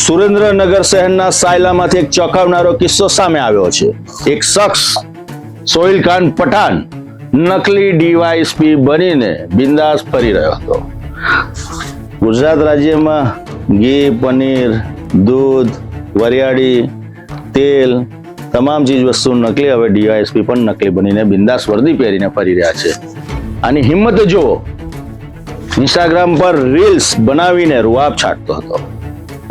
સુરેન્દ્રનગર શહેરના સાયલામાંથી એક ચોંકાવનારો કિસ્સો સામે આવ્યો છે। એક શખ્સ સોહિલ ખાન પઠાણ નકલી ડીવાયએસપી બનીને બિંદાસ ફરી રહ્યો હતો। ગુજરાત રાજ્યમાં ઘી, પનીર, દૂધ, વરિયાળી, તેલ તમામ ચીજ વસ્તુ નકલી હવે ડીવાયએસપી પણ નકલી બનીને બિંદાસ વર્દી પહેરીને ફરી રહ્યા છે। આની હિંમત જુઓ, ઇન્સ્ટાગ્રામ પર રીલ્સ બનાવીને રૂઆબ છાંટતો હતો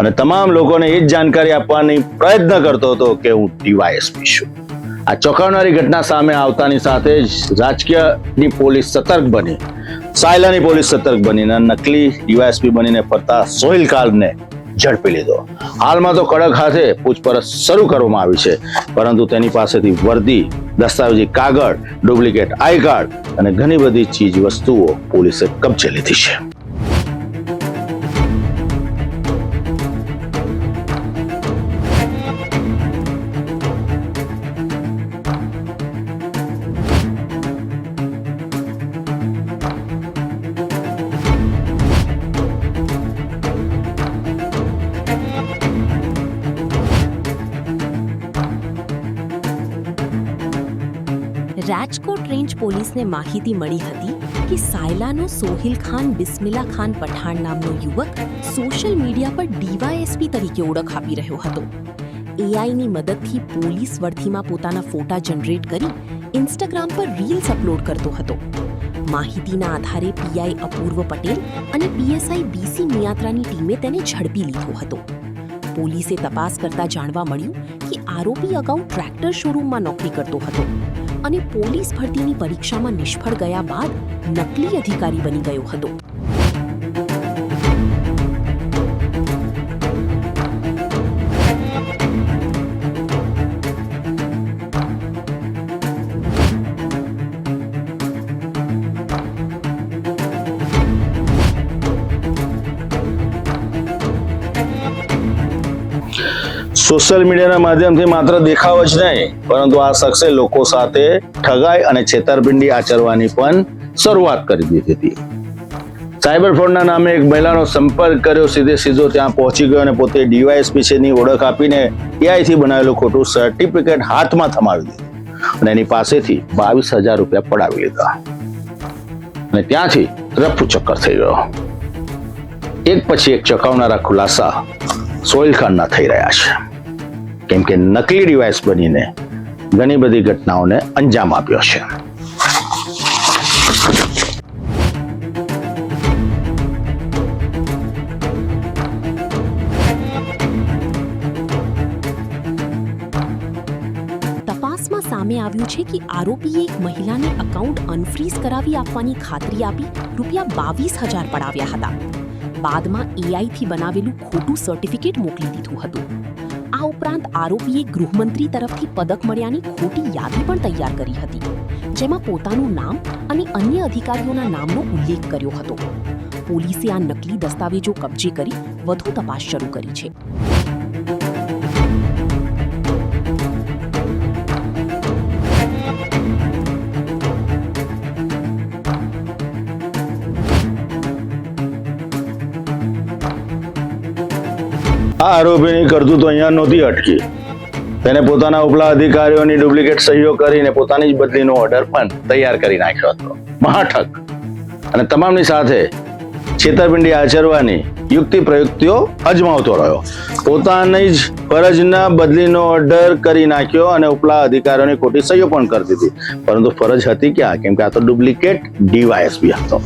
અને તમામ લોકોને એ જ જાણકારી આપવાની પ્રયત્ન કરતો હતો કે હું ડીવાયએસપી છું। આ ચોંકાવનારી ઘટના સામે આવતાની સાથે જ રાજકીયની પોલીસ સતર્ક બની, સાયલાની પોલીસ સતર્ક બનીને નકલી ડીવાયએસપી બનીને ફરતા સોહિલ ખાનને ઝડપી લીધો। હાલમાં તો કડક હાથે પૂછપરછ શરૂ કરવામાં આવી છે, પરંતુ તેની પાસેથી વર્દી, દસ્તાવેજી કાગળ, ડુપ્લિકેટ આઈ કાર્ડ અને ઘણી બધી ચીજ વસ્તુઓ પોલીસે કબજે લીધી છે। રાજકોટ રેન્જ પોલીસને માહિતી મળી હતી કે સાયલાનો સોહિલ ખાન બિસ્મિલ્લા ખાન પઠાણ નામનો યુવક સોશિયલ મીડિયા પર ડીવાયએસપી તરીકે ઓળખ આપી રહ્યો હતો। એઆઈની મદદથી પોલીસ વર્દીમાં પોતાના ફોટા જનરેટ કરી ઇન્સ્ટાગ્રામ પર રીલ્સ અપલોડ કરતો હતો। માહિતીના આધારે પીઆઈ અપૂર્વ પટેલ અને પીએસઆઈ બીસી મિયાત્રાની ટીમે તેને ઝડપી લીધો હતો। પોલીસે તપાસ કરતા જાણવા મળ્યું કે આરોપી અગાઉ ટ્રેક્ટર શોરૂમમાં નોકરી કરતો હતો અને પોલીસ ભરતીની પરીક્ષામાં નિષ્ફળ ગયા બાદ નકલી અધિકારી બની ગયો હતો। સોશિયલ મીડિયાના માધ્યમથી માત્ર દેખાવ જ નહીં, પરંતુ આ શખ્સે લોકો સાથે ઠગાઈ અને છેતરપિંડી આચરવાની પણ શરૂઆત કરી દીધી હતી। સાયબર ફ્રોડના નામે એક મહિલાનો સંપર્ક કર્યો, સીધો ત્યાં પહોંચી ગયો અને પોતે ડીવાયએસપી છે ની ઓળખ આપીને એઆઈથી બનાવેલું ખોટું સર્ટિફિકેટ હાથમાં થમાવી દીધું અને એની પાસેથી 22,000 રૂપિયા પડાવી લીધા અને ત્યાંથી રફુ ચક્કર થઈ ગયો। એક પછી એક ચોંકાવનારા ખુલાસા સોહિલ ખાનના થઈ રહ્યા છે, કેમ કે નકલી ડિવાઇસ બનીને ઘણી બધી ઘટનાઓને અંજામ આપ્યો છે। તપાસમાં સામે આવ્યું છે કે આરોપીએ એક મહિલાને એકાઉન્ટ અનફ્રીઝ કરાવી આપવાની ખાતરી આપી રૂપિયા 22,000 પડાવ્યા હતા। બાદમાં એઆઈથી બનાવેલું ખોટું સર્ટિફિકેટ મોકલી દીધું હતું। આ ઉપરાંત આરોપીએ ગૃહમંત્રી તરફથી પદક મળ્યાની ખોટી યાદી પણ તૈયાર કરી હતી, જેમાં પોતાનું નામ અને અન્ય અધિકારીઓના નામનો ઉલ્લેખ કર્યો હતો। પોલીસે આ નકલી દસ્તાવેજો કબજે કરી વધુ તપાસ શરૂ કરી છે। આ આરોપીની કરતૂત અહીંયા નહોતી અટકી, તેને પોતાના ઉપલા અધિકારીઓની ડુપ્લિકેટ સહીઓ કરીને પોતાની જ બદલીનો ઓર્ડર પણ તૈયાર કરી નાખ્યો હતો। મહાઠગ અને તમામની સાથે છેતરપિંડી આચરવાની યુક્તિ પ્રયુક્તિઓ અજમાવતો રહ્યો। પોતાની જ ફરજના બદલીનો ઓર્ડર કરી નાખ્યો અને ઉપલા અધિકારીઓની ખોટી સહીઓ પણ કરી દીધી, પરંતુ ફરજ હતી ક્યાં, કેમ કે આ તો ડુપ્લિકેટ ડીવાયએસપી હતો।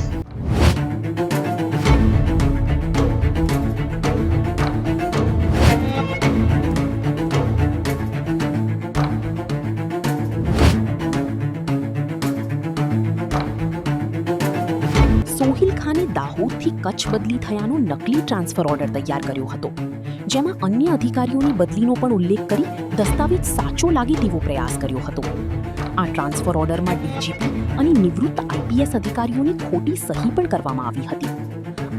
સોહિલ ખાને દાહોદથી કચ્છ બદલી થયાનો નકલી ટ્રાન્સફર ઓર્ડર તૈયાર કર્યો હતો, જેમાં અન્ય અધિકારીઓની બદલીનો પણ ઉલ્લેખ કરી દસ્તાવેજ સાચો લાગે તેવો પ્રયાસ કર્યો હતો। આ ટ્રાન્સફર ઓર્ડરમાં ડીજીપી અને નિવૃત્ત આઈપીએસ અધિકારીઓની ખોટી સહી પણ કરવામાં આવી હતી।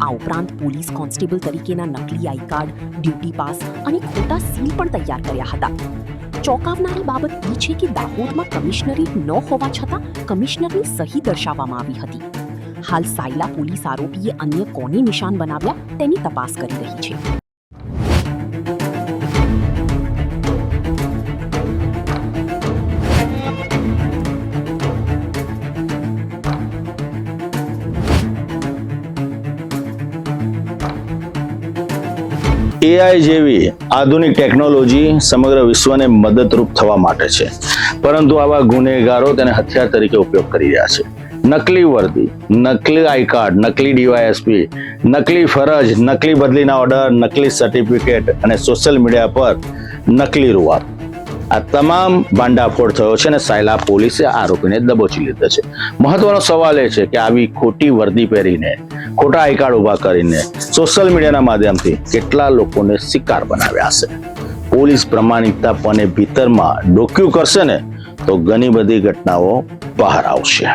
આ ઉપરાંત પોલીસ કોન્સ્ટેબલ તરીકેના નકલી આઈ કાર્ડ, ડ્યુટી પાસ અને ખોટા સીલ પણ તૈયાર કર્યા હતા। ચોંકાવનારી બાબત એ છે કે દાહોદમાં કમિશનરેટ ન હોવા છતાં કમિશનરની સહી દર્શાવવામાં આવી હતી। હાલ સાયલા પોલીસ આરોપીએ અન્ય કોને નિશાન બનાવ્યા તેની તપાસ કરી રહી છે। એઆઈ જેવી આધુનિક ટેકનોલોજી સમગ્ર વિશ્વને મદદરૂપ થવા માટે છે, પરંતુ આવા ગુનેગારો તેને હથિયાર તરીકે ઉપયોગ કરી રહ્યા છે. નકલી વર્દી, નકલી આઈ કાર્ડ, નકલી ડીવાયએસપી, નકલી ફરજ, નકલી બદલીના ઓર્ડર, નકલી સર્ટિફિકેટ અને સોશિયલ મીડિયા પર નકલી રૂવાબ, આ તમામ ભાંડાફોડ થયો છે અને સાયલા પોલીસે આરોપીને દબોચી લીધો છે. મહત્વનો સવાલ એ છે કે આવી ખોટી વર્દી પહેરીને, ખોટા આઈ કાર્ડ ઉભા કરીને સોશિયલ મીડિયાના માધ્યમથી કેટલા લોકોને શિકાર બનાવ્યા હશે. પોલીસ પ્રમાણિકતાપણે ભીતરમાં ડોક્યુ કરશે ને તો ઘણી બધી ઘટનાઓ બહાર આવશે.